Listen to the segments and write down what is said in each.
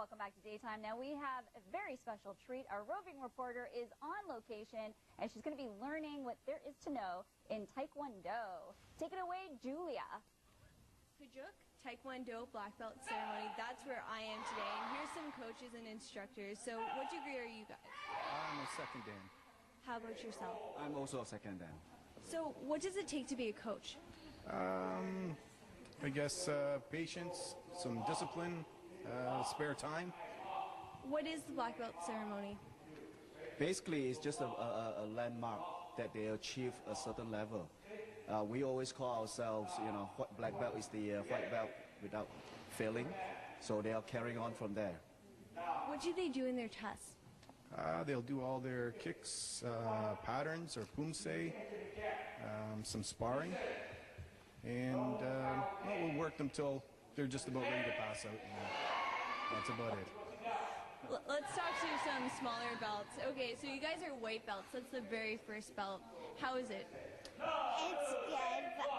welcome back to Daytime. Now we have a very special treat. Our roving reporter is on location, and she's going to be learning what there is to know in Taekwondo. Take it away, Julia. Gajok Taekwondo black belt ceremony. That's where I am today. And here's some coaches and instructors. So what degree are you guys? I'm a second dan. How about yourself? I'm also a second dan. So what does it take to be a coach? I guess patience, some discipline, spare time. What is the black belt ceremony? Basically, it's just a landmark that they achieve a certain level. We always call ourselves, black belt is the white belt without failing. So they are carrying on from there. What do they do in their tests? They'll do all their kicks, patterns, or pumse, some sparring. And we'll work them till they're just about ready to pass out. That's about it. Let's talk to some smaller belts. Okay, so you guys are white belts. That's the very first belt. How is it? It's good, but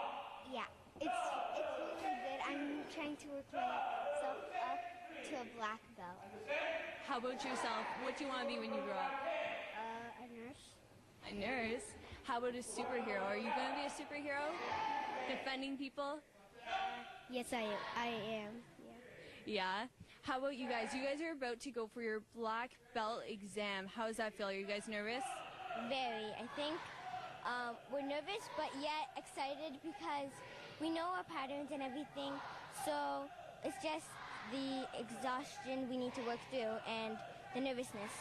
yeah, it's really good. I'm trying to work myself up to a black belt. How about yourself? What do you want to be when you grow up? A nurse. A nurse? How about a superhero? Are you going to be a superhero? Defending people? Yes, I am. Yeah. How about you guys? You guys are about to go for your black belt exam. How does that feel? Are you guys nervous? Very. I think we're nervous, but yet excited because we know our patterns and everything. So it's just the exhaustion we need to work through and the nervousness.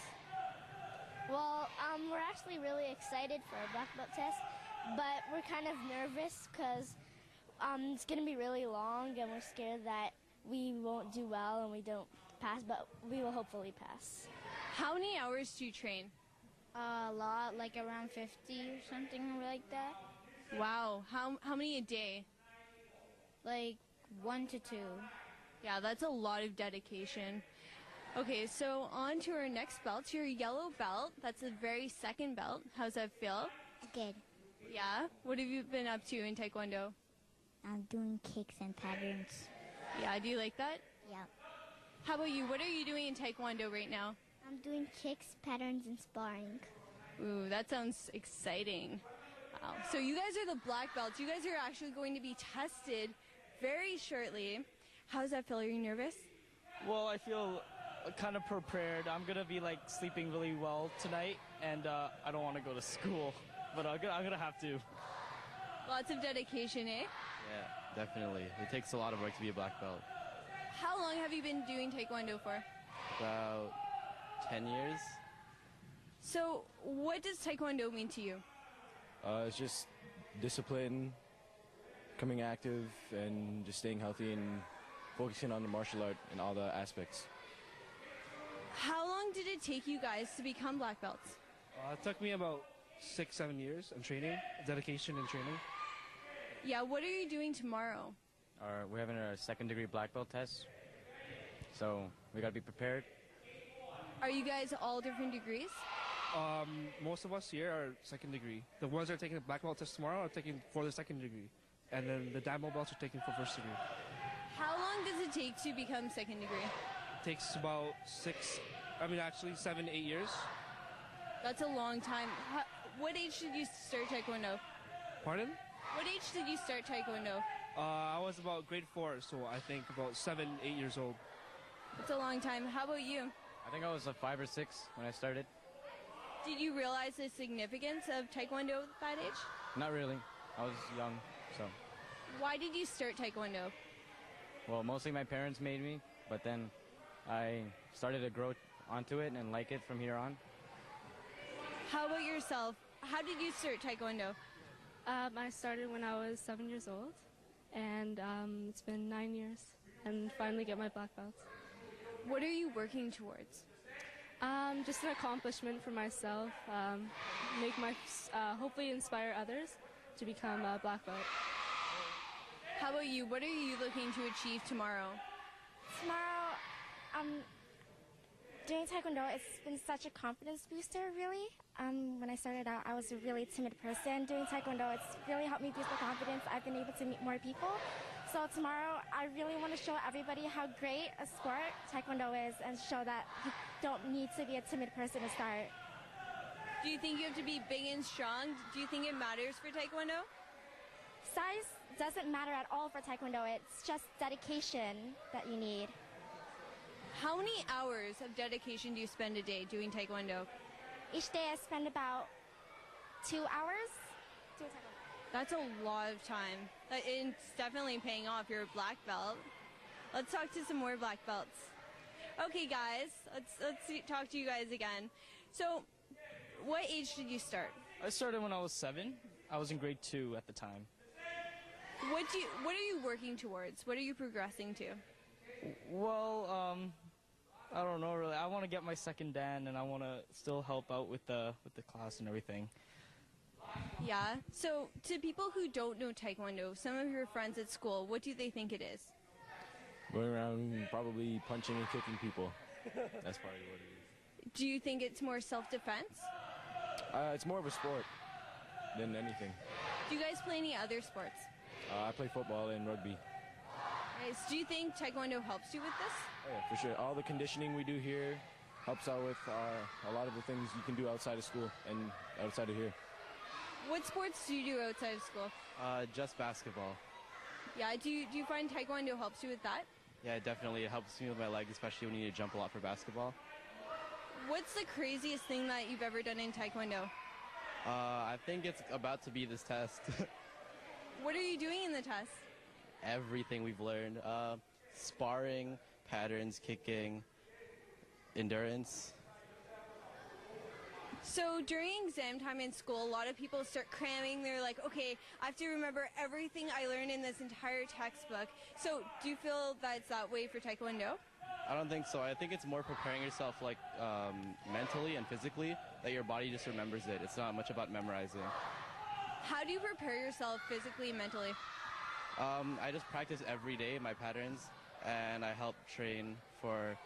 Well, we're actually really excited for our black belt test, but we're kind of nervous because it's going to be really long and we're scared that we won't do well and we don't pass, but we will hopefully pass. How many hours do you train? A lot, like around 50 or something like that. Wow. How many a day? Like 1 to 2. Yeah, that's a lot of dedication. Okay, so on to our next belt, your yellow belt. That's the very second belt. How's that feel? Good. Yeah? What have you been up to in Taekwondo? I'm doing kicks and patterns. Yeah, do you like that? Yeah. How about you? What are you doing in Taekwondo right now? I'm doing kicks, patterns, and sparring. Ooh, that sounds exciting. Wow. So you guys are the black belts. You guys are actually going to be tested very shortly. How does that feel? Are you nervous? Well, I feel kind of prepared. I'm going to be sleeping really well tonight, and I don't want to go to school, but I'm going to have to. Lots of dedication, eh? Yeah, definitely. It takes a lot of work to be a black belt. How long have you been doing Taekwondo for? About 10 years. So what does Taekwondo mean to you? It's just discipline, becoming active, and just staying healthy and focusing on the martial art and all the aspects. How long did it take you guys to become black belts? It took me about 6-7 years of training, dedication and training. Yeah, what are you doing tomorrow? We're having our second degree black belt test, so we got to be prepared. Are you guys all different degrees? Most of us here are second degree. The ones that are taking the black belt test tomorrow are taking for the second degree, and then the diamond belts are taking for first degree. How long does it take to become second degree? It takes about 7, 8 years. That's a long time. What age did you start Taekwondo? Pardon? What age did you start Taekwondo? I was about grade 4, so I think about 7, 8 years old. That's a long time. How about you? I think I was 5 or 6 when I started. Did you realize the significance of Taekwondo at that age? Not really. I was young, so. Why did you start Taekwondo? Well, mostly my parents made me, but then I started to grow onto it and like it from here on. How about yourself? How did you start Taekwondo? I started when I was 7 years old, and it's been 9 years, and finally get my black belt. What are you working towards? Just an accomplishment for myself, hopefully inspire others to become a black belt. How about you? What are you looking to achieve tomorrow? Tomorrow, doing Taekwondo, it's been such a confidence booster, really. When I started out, I was a really timid person. Doing Taekwondo, it's really helped me boost my confidence. I've been able to meet more people. So tomorrow, I really want to show everybody how great a sport Taekwondo is and show that you don't need to be a timid person to start. Do you think you have to be big and strong? Do you think it matters for Taekwondo? Size doesn't matter at all for Taekwondo. It's just dedication that you need. How many hours of dedication do you spend a day doing Taekwondo? Each day I spend about 2 hours doing Taekwondo. That's a lot of time. It's definitely paying off. You're a black belt. Let's talk to some more black belts. Okay, guys, talk to you guys again. So, what age did you start? I started when I was 7. I was in grade 2 at the time. What are you working towards? What are you progressing to? Well, I don't know really. I want to get my second dan, and I want to still help out with the class and everything. Yeah. So, to people who don't know Taekwondo, some of your friends at school, what do they think it is? Going around probably punching and kicking people. That's probably what it is. Do you think it's more self-defense? It's more of a sport than anything. Do you guys play any other sports? I play football and rugby. Nice. Do you think Taekwondo helps you with this? Oh, yeah, for sure. All the conditioning we do here helps out with a lot of the things you can do outside of school and outside of here. What sports do you do outside of school? Just basketball. Yeah, do you find Taekwondo helps you with that? Yeah, definitely. It helps me with my legs, especially when you need to jump a lot for basketball. What's the craziest thing that you've ever done in Taekwondo? I think it's about to be this test. What are you doing in the test? Everything we've learned. Sparring, patterns, kicking, endurance. So during exam time in school, a lot of people start cramming. They're like, okay, I have to remember everything I learned in this entire textbook. So do you feel that it's that way for Taekwondo? I don't think so. I think it's more preparing yourself like mentally and physically, that your body just remembers it. It's not much about memorizing. How do you prepare yourself physically and mentally? I just practice every day my patterns, and I help train for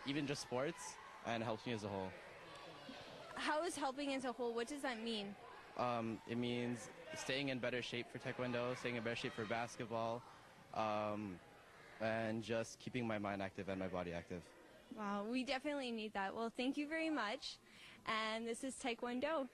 even just sports, and it helps me as a whole. How is helping as a whole? What does that mean? It means staying in better shape for Taekwondo, staying in better shape for basketball, and just keeping my mind active and my body active. Wow, we definitely need that. Well, thank you very much. And this is Taekwondo.